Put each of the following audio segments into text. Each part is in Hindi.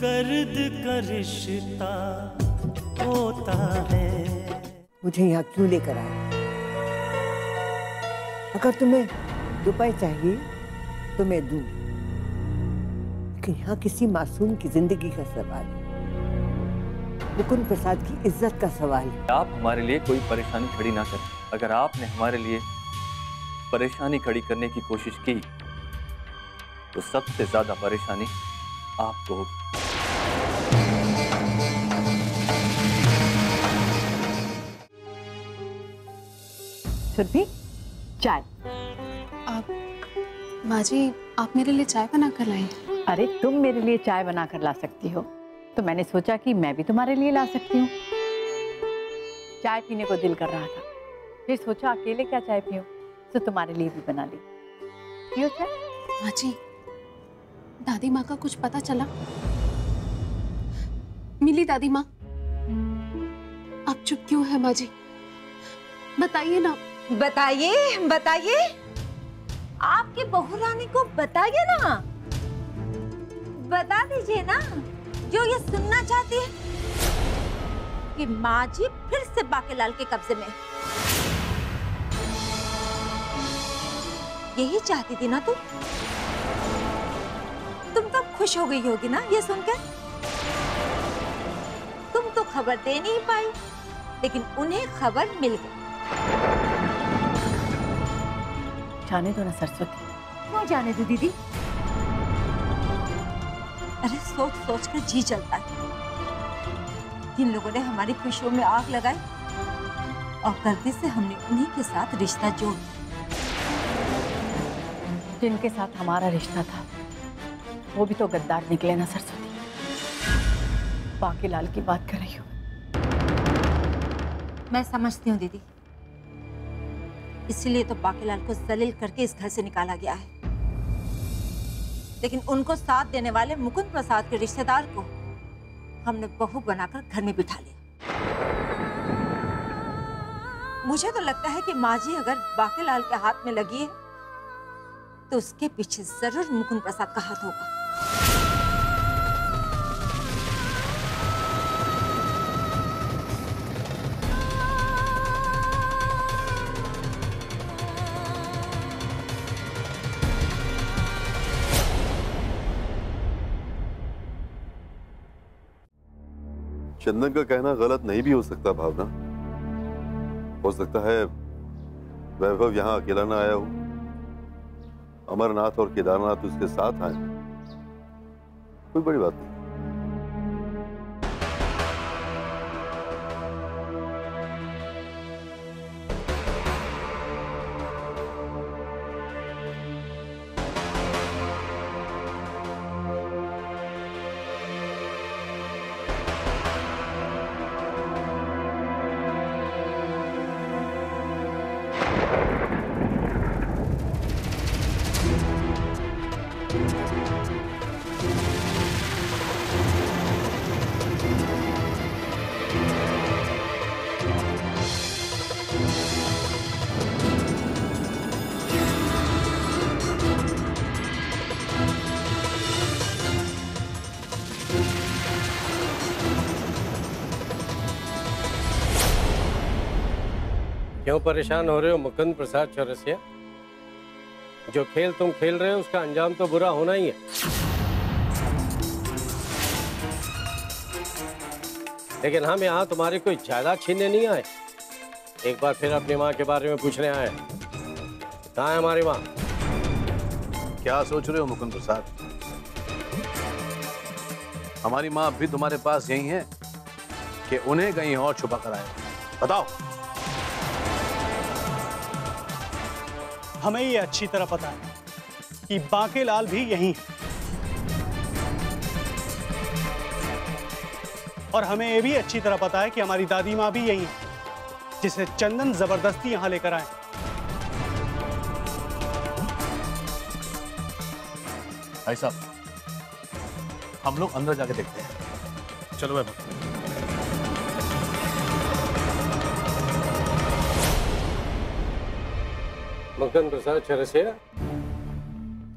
दर्द का रिश्ता होता है। मुझे यहाँ क्यों लेकर आए? अगर तुम्हें रुपए चाहिए तो मैं दूं, लेकिन यहाँ किसी मासूम की जिंदगी का सवाल है, मुकुंद प्रसाद की इज्जत का सवाल है। आप हमारे लिए कोई परेशानी खड़ी ना करें। अगर आपने हमारे लिए परेशानी खड़ी करने की कोशिश की तो सबसे ज्यादा परेशानी आपको होगी। सुरभि, चाय। माँ जी, आप मेरे लिए चाय बना कर लाई? अरे तुम मेरे लिए चाय बना कर ला सकती हो तो मैंने सोचा कि मैं भी तुम्हारे लिए ला सकती हूँ। चाय पीने को दिल कर रहा था, फिर सोचा अकेले क्या चाय पीऊं, तो तुम्हारे लिए भी बना ली। पियो चाय। माँ जी, दादी माँ का कुछ पता चला? मिली दादी माँ? आप चुप क्यों है माँ जी? बताइए ना। बताइए बताइए, आपके बहू रानी को बताइए ना, बता दीजिए ना जो ये सुनना चाहती है कि माँ जी फिर से बाकेलाल के कब्जे में। यही चाहती थी ना तुम तो खुश हो गई होगी ना ये सुनकर। तुम तो खबर दे नहीं पाई, लेकिन उन्हें खबर मिल गई। जाने दो ना सरस्वती। क्यों जाने दो दीदी? अरे सोच सोच कर जी चलता है। जिन लोगों ने हमारी खुशियों में आग लगाई और गलती से हमने उन्हीं के साथ रिश्ता जोड़ दिया। जिनके साथ हमारा रिश्ता था वो भी तो गद्दार निकले ना सरस्वती। बाकेलाल की बात कर रही हूँ। मैं समझती हूँ दीदी, इसीलिए तो बाकेलाल को जलील करके इस घर से निकाला गया है। लेकिन उनको साथ देने वाले मुकुंद प्रसाद के रिश्तेदार को हमने बहू बनाकर घर में बिठा लिया। मुझे तो लगता है कि माँ जी अगर बाकेलाल के हाथ में लगी है तो उसके पीछे जरूर मुकुंद प्रसाद का हाथ होगा। चंदन का कहना गलत नहीं भी हो सकता भावना। हो सकता है वैभव यहाँ अकेला ना आया हो, अमरनाथ और केदारनाथ उसके साथ आए। कोई बड़ी बात नहीं। क्यों परेशान हो रहे हो मुकुंद प्रसाद चौरसिया? जो खेल तुम खेल रहे हो उसका अंजाम तो बुरा होना ही है। लेकिन हम यहाँ तुम्हारी कोई जायदाद छीनने नहीं आए। एक बार फिर अपनी माँ के बारे में पूछने आए। कहाँ है हमारी माँ? क्या सोच रहे हो मुकुंद प्रसाद? हमारी माँ अब भी तुम्हारे पास यही है कि उन्हें कहीं और छुपा कर आए? बताओ। हमें ये अच्छी तरह पता है कि बाकेलाल भी यहीं है, और हमें ये भी अच्छी तरह पता है कि हमारी दादी माँ भी यहीं है, जिसे चंदन जबरदस्ती यहां लेकर आए। भाई साहब, हम लोग अंदर जाके देखते हैं। चलो वैभव। मुकुंद प्रसाद चौरसिया,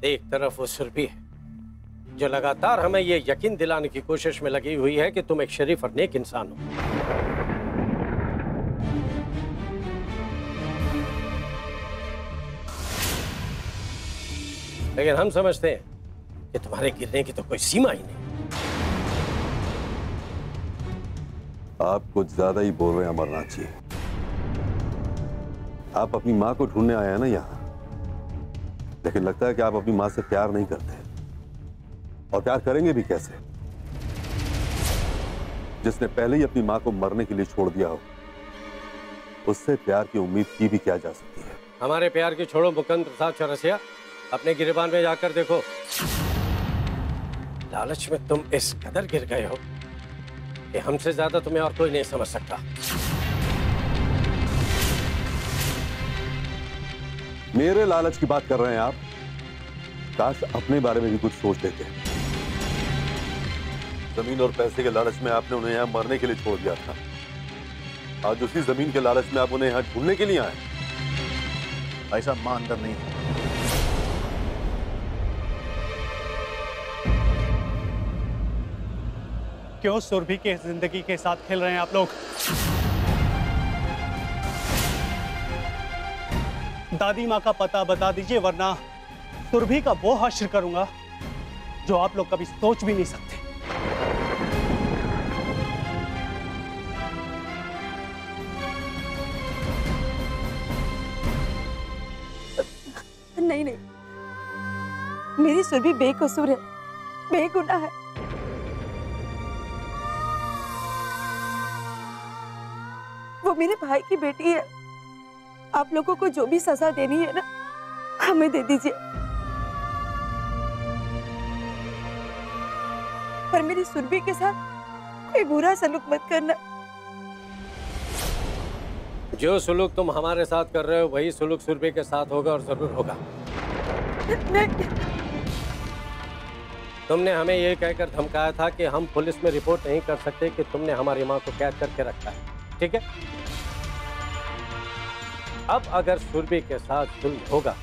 एक तरफ वो सुरभि है जो लगातार हमें ये यकीन दिलाने की कोशिश में लगी हुई है कि तुम एक शरीफ और नेक इंसान हो। लेकिन हम समझते हैं कि तुम्हारे गिरने की तो कोई सीमा ही नहीं। आप कुछ ज्यादा ही बोल रहे हैं अमरनाथ जी। आप अपनी माँ को ढूंढने आए हैं ना यहाँ, लेकिन लगता है कि आप अपनी माँ से प्यार नहीं करते, और प्यार करेंगे भी कैसे? जिसने पहले ही अपनी माँ को मरने के लिए छोड़ दिया हो, उससे प्यार की उम्मीद की भी क्या जा सकती है? हमारे प्यार की छोड़ो मुकुंद प्रसाद चौरसिया, अपने गिरबान में जाकर देखो। लालच में तुम इस कदर गिर गए हो कि हमसे ज्यादा तुम्हें और कोई नहीं समझ सकता। मेरे लालच की बात कर रहे हैं आप? काश अपने बारे में भी कुछ सोच लेते। जमीन और पैसे के लालच में आपने उन्हें यहाँ मरने के लिए छोड़ दिया था। आज उसी जमीन के लालच में आप उन्हें यहाँ ढूंढने के लिए आए। भाई साहब, मां अंदर नहीं है। क्यों सुरभि के जिंदगी के साथ खेल रहे हैं आप लोग? दादी माँ का पता बता दीजिए, वरना सुरभि का वो हश्र करूंगा जो आप लोग कभी सोच भी नहीं सकते। नहीं नहीं, मेरी सुरभि बेकसूर है, बेगुनाह है। वो मेरे भाई की बेटी है। आप लोगों को जो भी सजा देनी है ना, हमें दे दीजिए, पर मेरी सुरभि के साथ कोई बुरा सलूक मत करना। जो सुलूक तुम हमारे साथ कर रहे हो वही सुलूक सुरभि के साथ होगा, और जरूर होगा। नहीं। तुमने हमें ये कहकर धमकाया था कि हम पुलिस में रिपोर्ट नहीं कर सकते कि तुमने हमारी माँ को कैद करके रखा है, ठीक है? अब अगर सुरभि के साथ जुल्म होगा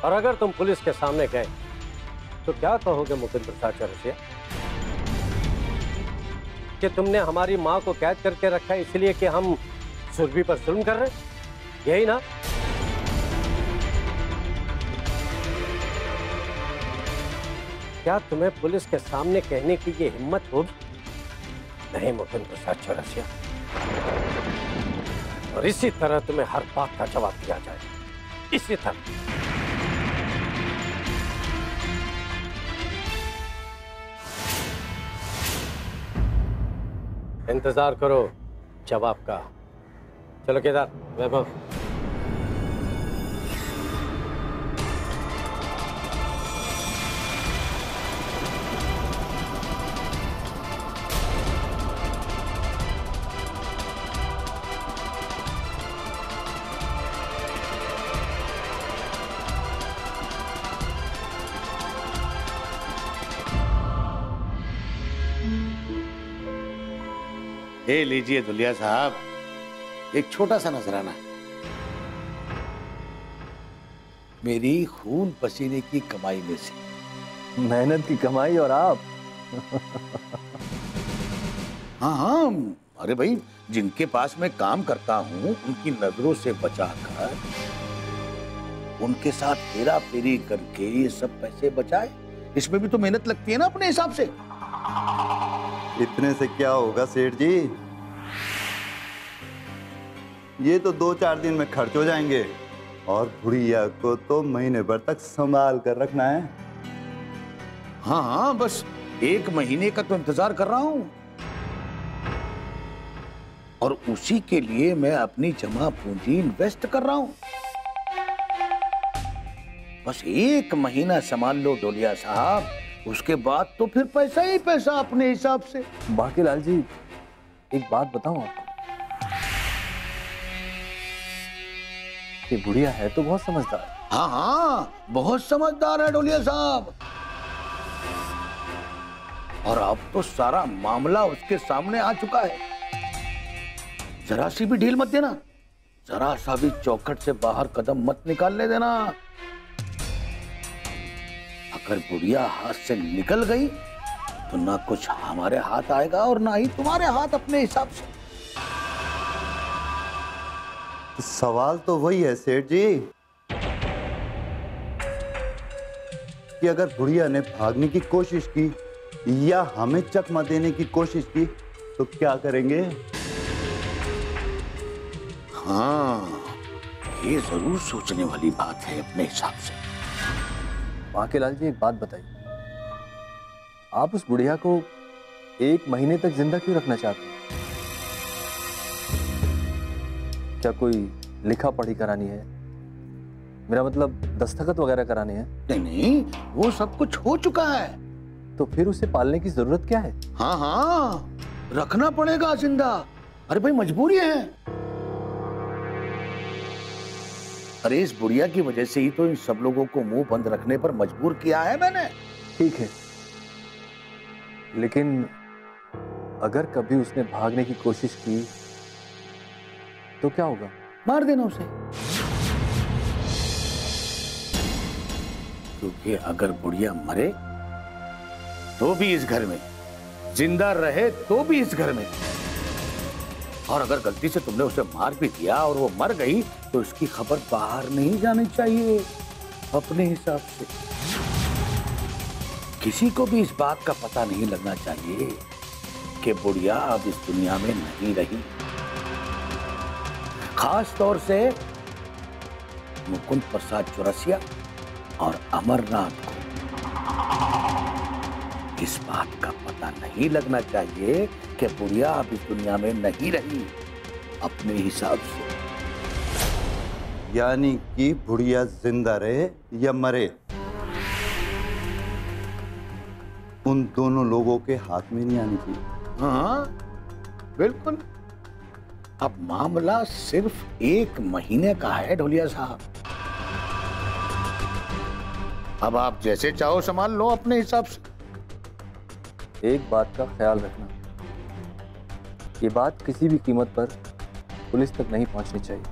और अगर तुम पुलिस के सामने गए तो क्या कहोगे मुकुंद प्रसाद चौरसिया? कि तुमने हमारी माँ को कैद करके रखा है इसलिए कि हम सुरभि पर जुल्म कर रहे हैं, यही ना? क्या तुम्हें पुलिस के सामने कहने की ये हिम्मत होगी? नहीं मुकुंद प्रसाद चौरसिया, और इसी तरह तुम्हें हर बात का जवाब दिया जाए, इसी तरह। इंतजार करो जवाब का। चलो केदार, वैभव। ए लीजिए दुलिया साहब, एक छोटा सा नजराना, मेरी खून पसीने की कमाई में से। मेहनत की कमाई और आप? हाँ हाँ, अरे भाई, जिनके पास मैं काम करता हूँ उनकी नजरों से बचाकर, उनके साथ हेरा फेरी करके ये सब पैसे बचाए, इसमें भी तो मेहनत लगती है ना अपने हिसाब से। इतने से क्या होगा सेठ जी? ये तो 2-4 दिन में खर्च हो जाएंगे, और बुढ़िया को तो महीने भर तक संभाल कर रखना है। हाँ हाँ, बस 1 महीने का तो इंतजार कर रहा हूं, और उसी के लिए मैं अपनी जमा पूंजी इन्वेस्ट कर रहा हूं। बस 1 महीना संभाल लो डोलिया साहब, उसके बाद तो फिर पैसा ही पैसा अपने हिसाब से। बाकी लाल जी, एक बात बताऊं आपको, ये बुढ़िया है तो बहुत समझदार। हाँ हाँ, बहुत समझदार है डोलिया साहब, और अब तो सारा मामला उसके सामने आ चुका है। जरा सी भी ढील मत देना, जरा सा भी चौखट से बाहर कदम मत निकालने देना। अगर बुढ़िया हाथ से निकल गई तो ना कुछ हमारे हाथ आएगा और ना ही तुम्हारे हाथ अपने हिसाब से। सवाल तो वही है सेठ जी कि अगर बुढ़िया ने भागने की कोशिश की या हमें चकमा देने की कोशिश की तो क्या करेंगे? हाँ, ये जरूर सोचने वाली बात है अपने हिसाब से। बांकेलाल जी, एक बात बताइए, आप उस बुढ़िया को 1 महीने तक जिंदा क्यों रखना चाहते हैं? क्या कोई लिखा पढ़ी करानी है? मेरा मतलब दस्तखत वगैरह कराने हैं? नहीं, वो सब कुछ हो चुका है। तो फिर उसे पालने की जरूरत क्या है? हाँ हाँ, रखना पड़ेगा जिंदा। अरे भाई, मजबूरी है। अरे इस बुढ़िया की वजह से ही तो इन सब लोगों को मुंह बंद रखने पर मजबूर किया है मैंने। ठीक है, लेकिन अगर कभी उसने भागने की कोशिश की तो क्या होगा? मार देना उसे। क्योंकि अगर बुढ़िया मरे तो भी इस घर में, जिंदा रहे तो भी इस घर में, और अगर गलती से तुमने उसे मार भी दिया और वो मर गई तो इसकी खबर बाहर नहीं जानी चाहिए। अपने हिसाब से किसी को भी इस बात का पता नहीं लगना चाहिए कि बुढ़िया अब इस दुनिया में नहीं रही। खास तौर से मुकुंद प्रसाद चौरसिया और अमरनाथ को इस बात का पता नहीं लगना चाहिए कि बुढ़िया अब इस दुनिया में नहीं रही। अपने हिसाब से। यानी कि बुढ़िया जिंदा रहे या मरे, उन दोनों लोगों के हाथ में नहीं आनी चाहिए। हाँ बिल्कुल। अब मामला सिर्फ 1 महीने का है ढोलिया साहब। अब आप जैसे चाहो संभाल लो अपने हिसाब से। एक बात का ख्याल रखना, ये बात किसी भी कीमत पर पुलिस तक नहीं पहुंचनी चाहिए।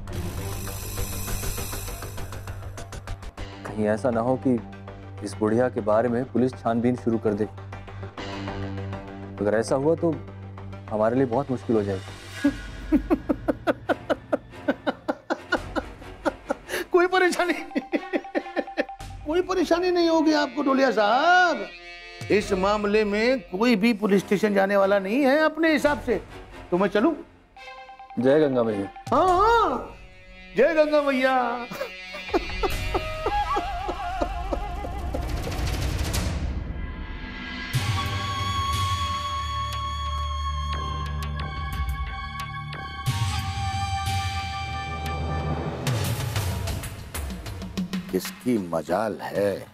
कहीं ऐसा ना हो कि इस बुढ़िया के बारे में पुलिस छानबीन शुरू कर दे। अगर ऐसा हुआ तो हमारे लिए बहुत मुश्किल हो जाएगी। कोई परेशानी नहीं होगी आपको ढोलिया साहब। इस मामले में कोई भी पुलिस स्टेशन जाने वाला नहीं है अपने हिसाब से। तो मैं चलूं? जय गंगा मैया। हाँ, जय गंगा मैया। किसकी मजाल है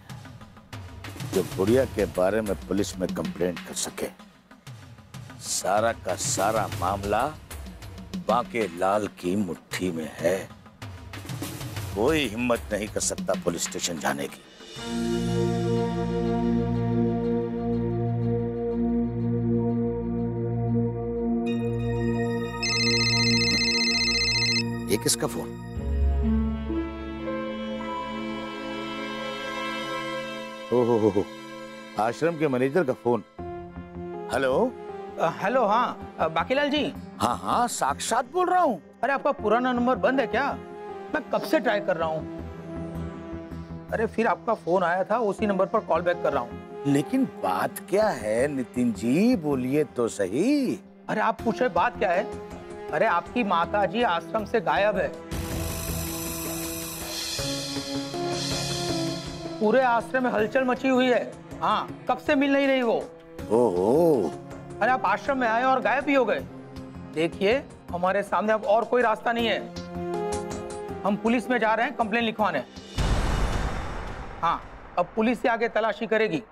जो बुढ़िया के बारे में पुलिस में कंप्लेंट कर सके। सारा का सारा मामला बांकेलाल की मुट्ठी में है। कोई हिम्मत नहीं कर सकता पुलिस स्टेशन जाने की। ये किसका फोन? ओहो, आश्रम के मैनेजर का फोन। हेलो। हेलो, हाँ बांकेलाल जी। हाँ हाँ, साक्षात बोल रहा हूँ। अरे आपका पुराना नंबर बंद है क्या? मैं कब से ट्राई कर रहा हूँ। अरे फिर आपका फोन आया था, उसी नंबर पर कॉल बैक कर रहा हूँ। लेकिन बात क्या है नितिन जी, बोलिए तो सही। अरे आप पूछे बात क्या है? अरे आपकी माता जी आश्रम से गायब है। पूरे आश्रम में हलचल मची हुई है। हाँ, कब से मिल नहीं रही वो। ओहो। अरे आप आश्रम में आए और गायब भी हो गए। देखिए, हमारे सामने अब और कोई रास्ता नहीं है। हम पुलिस में जा रहे हैं कंप्लेन लिखवाने। हाँ, अब पुलिस से आगे तलाशी करेगी।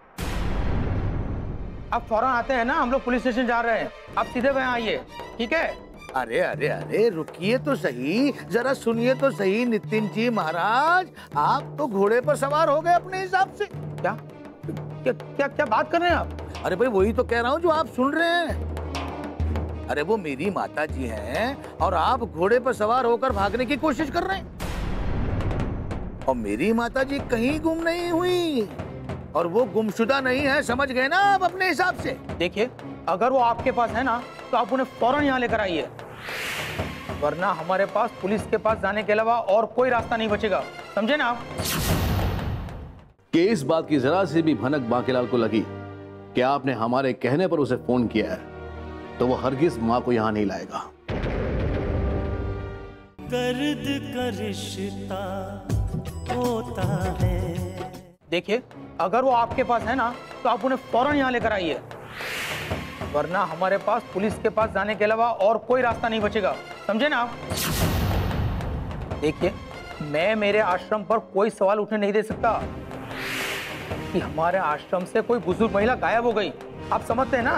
आप फौरन आते हैं ना, हम लोग पुलिस स्टेशन जा रहे हैं। आप सीधे वहाँ आइए, ठीक है? अरे अरे अरे, रुकिए तो सही, जरा सुनिए तो सही नितिन जी महाराज। आप तो घोड़े पर सवार हो गए अपने हिसाब से। क्या क्या क्या क्या बात कर रहे हैं आप? अरे भाई, वही तो कह रहा हूँ जो आप सुन रहे हैं। अरे वो मेरी माता जी हैं और आप घोड़े पर सवार होकर भागने की कोशिश कर रहे हैं। और मेरी माता जी कहीं गुम नहीं हुई। और वो गुमशुदा नहीं है, समझ गए ना आप अपने हिसाब से। देखिए, अगर वो आपके पास है ना तो आप उन्हें फौरन यहाँ लेकर आइए, वरना हमारे पास पुलिस के पास जाने के अलावा और कोई रास्ता नहीं बचेगा, समझे ना आप? कि इस बात की जरा सी भी भनक बांकेलाल को लगी कि आपने हमारे कहने पर उसे फोन किया है, तो वो हरगिज मां को यहां नहीं लाएगा। दर्द का रिश्ता होता है। देखिए, अगर वो आपके पास है ना तो आप उन्हें फौरन यहाँ लेकर आइए, वरना हमारे पास पुलिस के पास जाने के अलावा और कोई रास्ता नहीं बचेगा, समझे ना आप? देखिए, मैं मेरे आश्रम पर कोई सवाल उठने नहीं दे सकता कि हमारे आश्रम से कोई बुजुर्ग महिला गायब हो गई। आप समझते हैं ना?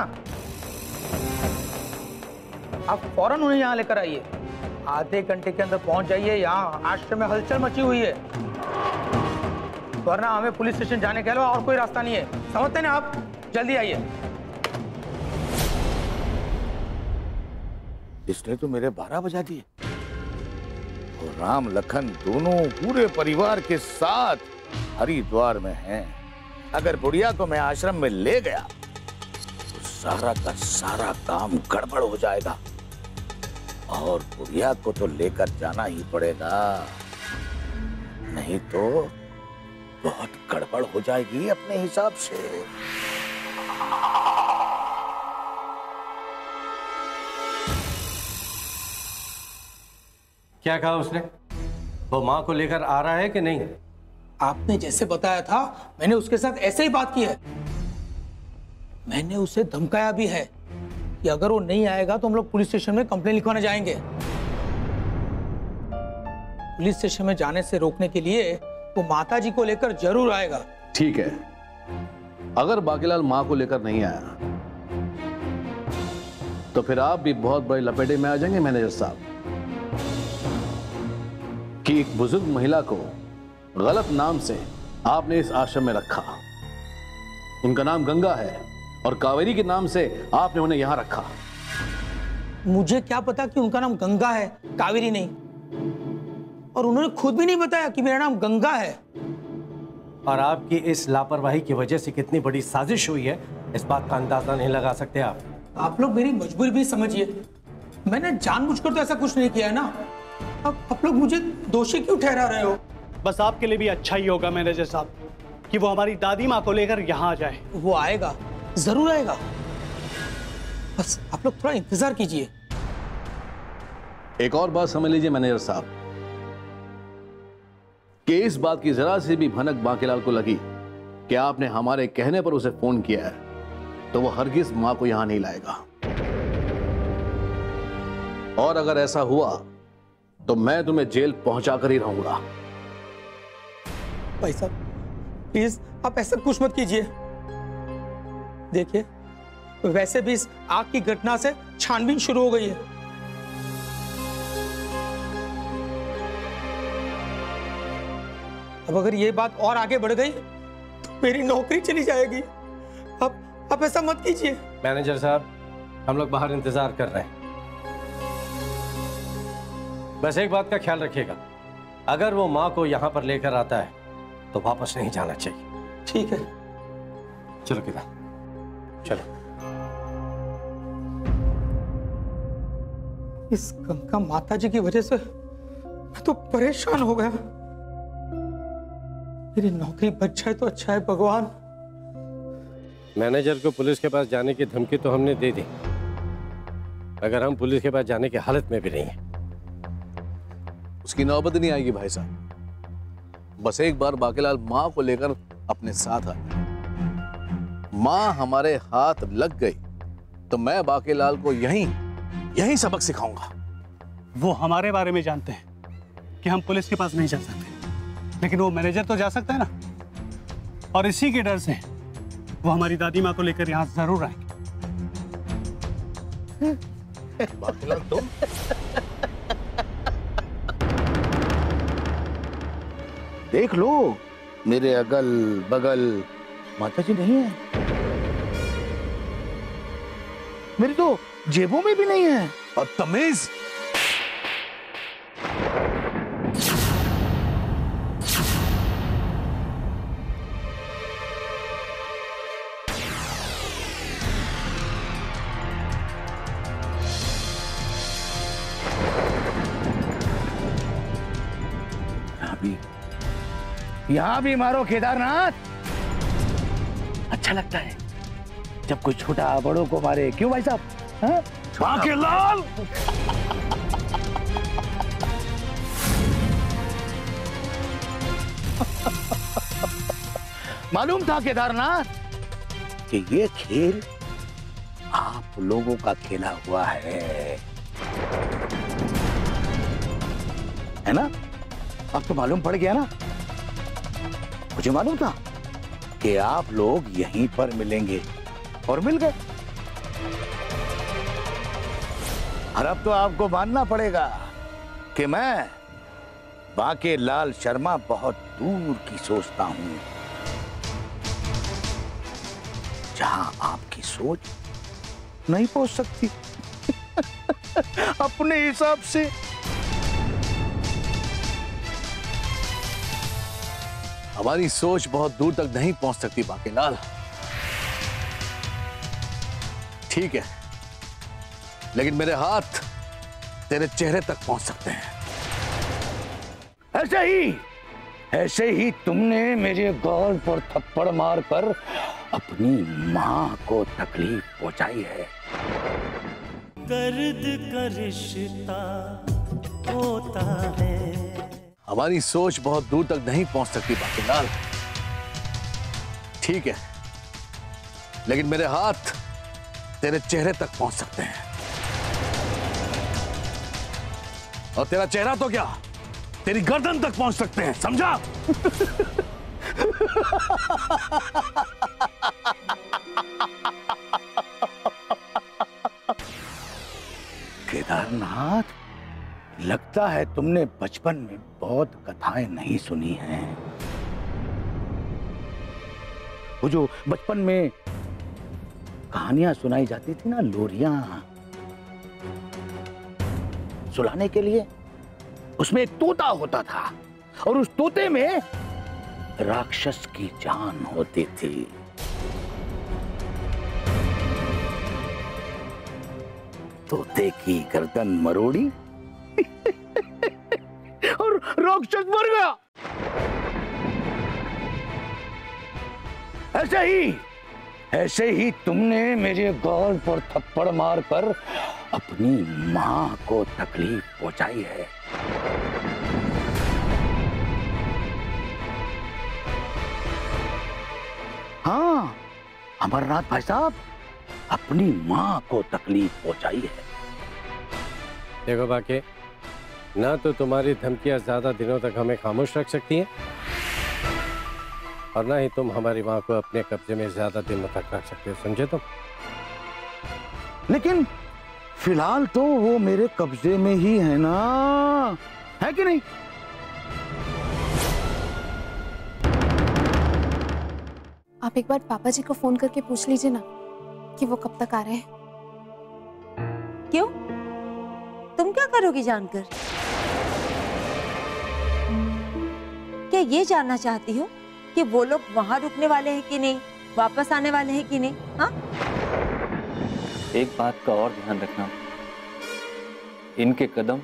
आप फौरन उन्हें यहाँ लेकर आइए, आधे घंटे के अंदर पहुंच जाइए। यहाँ आश्रम में हलचल मची हुई है, वरना हमें पुलिस स्टेशन जाने के अलावा और कोई रास्ता नहीं है, समझते हैं ना आप? जल्दी आइए। इसने तो मेरे 12 बजा दिए और राम लखन दोनों पूरे परिवार के साथ हरिद्वार में हैं। अगर बुढ़िया को मैं आश्रम में ले गया तो सारा का सारा काम गड़बड़ हो जाएगा और बुढ़िया को तो लेकर जाना ही पड़ेगा, नहीं तो बहुत गड़बड़ हो जाएगी अपने हिसाब से। क्या कहा उसने? वो माँ को लेकर आ रहा है कि नहीं? आपने जैसे बताया था मैंने उसके साथ ऐसे ही बात की है। मैंने उसे धमकाया भी है कि अगर वो नहीं आएगा तो हम लोग पुलिस स्टेशन में कंप्लेन लिखवाने जाएंगे। पुलिस स्टेशन में जाने से रोकने के लिए वो माता जी को लेकर जरूर आएगा। ठीक है, अगर बांकेलाल माँ को लेकर नहीं आया तो फिर आप भी बहुत बड़े लपेटे में आ जाएंगे मैनेजर साहब, कि एक बुजुर्ग महिला को गलत नाम से आपने इस आश्रम में रखा। उनका नाम गंगा है और कावेरी के नाम से आपने उन्हें यहां रखा। मुझे क्या पता कि उनका नाम गंगा है, कावेरी नहीं। और उन्होंने खुद भी नहीं बताया कि मेरा नाम गंगा है। और आपकी इस लापरवाही की वजह से कितनी बड़ी साजिश हुई है, इस बात का अंदाजा नहीं लगा सकते आप। आप लोग मेरी मजबूरी भी समझिए। मैंने जानबूझकर तो ऐसा कुछ नहीं किया है ना। अब आप लोग मुझे दोषी क्यों ठहरा रहे हो? बस आपके लिए भी अच्छा ही होगा मैनेजर साहब कि वो हमारी दादी माँ को लेकर यहाँ आ जाए। वो आएगा, जरूर आएगा, बस आप लोग थोड़ा इंतजार कीजिए। एक और बात समझ लीजिए मैनेजर साहब, कि इस बात की जरा सी भी भनक बांकेलाल को लगी कि आपने हमारे कहने पर उसे फोन किया है, तो वो हरगिज मां को यहां नहीं लाएगा। और अगर ऐसा हुआ तो मैं तुम्हें जेल पहुंचा कर ही रहूंगा। भाई साहब प्लीज आप ऐसा कुछ मत कीजिए। देखिए, वैसे भी इस आग की घटना से छानबीन शुरू हो गई है। अब अगर ये बात और आगे बढ़ गई तो मेरी नौकरी चली जाएगी। अब ऐसा मत कीजिए। मैनेजर साहब, हम लोग बाहर इंतजार कर रहे हैं। बस एक बात का ख्याल रखिएगा, अगर वो माँ को यहाँ पर लेकर आता है तो वापस नहीं जाना चाहिए। ठीक है, चलो किधर, चलो। इस गंगा माता जी की वजह से मैं तो परेशान हो गया। मेरी नौकरी बच जाए तो अच्छा है भगवान। मैनेजर को पुलिस के पास जाने की धमकी तो हमने दे दी, अगर हम पुलिस के पास जाने की हालत में भी नहीं है। उसकी नौबत नहीं आएगी भाई साहब, बस एक बार बांकेलाल माँ को लेकर अपने साथ आ जाए। माँ हमारे हाथ लग गई तो मैं बांकेलाल को यहीं सबक सिखाऊंगा। वो हमारे बारे में जानते हैं कि हम पुलिस के पास नहीं जा सकते, लेकिन वो मैनेजर तो जा सकता है ना, और इसी के डर से वो हमारी दादी माँ को लेकर यहाँ जरूर आएंगे। बांकेलाल तुम देख लो, मेरे अगल बगल माता जी नहीं है, मेरी तो जेबों में भी नहीं है। और तमीज, यहाँ भी मारो केदारनाथ। अच्छा लगता है जब कोई छोटा बड़ों को मारे, क्यों भाई साहब? बाकेलाल, मालूम था केदारनाथ कि ये खेल आप लोगों का खेला हुआ है ना? अब तो मालूम पड़ गया ना। मुझे मालूम था कि आप लोग यहीं पर मिलेंगे और मिल गए। और अब तो आपको मानना पड़ेगा कि मैं बाकेलाल शर्मा बहुत दूर की सोचता हूं, जहां आपकी सोच नहीं पहुंच सकती। अपने हिसाब से हमारी सोच बहुत दूर तक नहीं पहुंच सकती बाकेलाल। ठीक है, लेकिन मेरे हाथ तेरे चेहरे तक पहुंच सकते हैं। ऐसे ही तुमने मेरे गाल पर थप्पड़ मारकर अपनी मां को तकलीफ पहुंचाई है। दर्द का रिश्ता होता है। हमारी सोच बहुत दूर तक नहीं पहुंच सकती बाकेलाल। ठीक है, लेकिन मेरे हाथ तेरे चेहरे तक पहुंच सकते हैं। और तेरा चेहरा तो क्या, तेरी गर्दन तक पहुंच सकते हैं, समझा? केदारनाथ, लगता है तुमने बचपन में बहुत कथाएं नहीं सुनी हैं। वो जो बचपन में कहानियां सुनाई जाती थी ना, लोरियां सुलाने के लिए, उसमें एक तोता होता था और उस तोते में राक्षस की जान होती थी। तोते की गर्दन मरोड़ी और राक्षस मर गया। ऐसे ही तुमने मेरे गाल पर थप्पड़ मारकर अपनी मां को तकलीफ पहुंचाई है। हाँ अमरनाथ भाई साहब, अपनी मां को तकलीफ पहुंचाई है। देखो बाके, ना तो तुम्हारी धमकियां ज्यादा दिनों तक हमें खामोश रख सकती हैं और ना ही तुम हमारी मां को अपने कब्जे में ज्यादा दिनों तक रख सकते हो, समझे तुम? लेकिन फिलहाल तो वो मेरे कब्जे में ही है ना, है कि नहीं? आप एक बार पापा जी को फोन करके पूछ लीजिए ना कि वो कब तक आ रहे हैं। क्यों? तुम क्या करोगी जानकर? क्या ये जानना चाहती हो कि वो लोग वहां रुकने वाले हैं कि नहीं, वापस आने वाले हैं कि नहीं? हाँ, एक बात का और ध्यान रखना, इनके कदम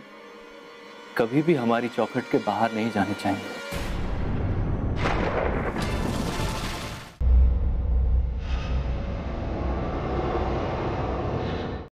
कभी भी हमारी चौखट के बाहर नहीं जाने चाहिए।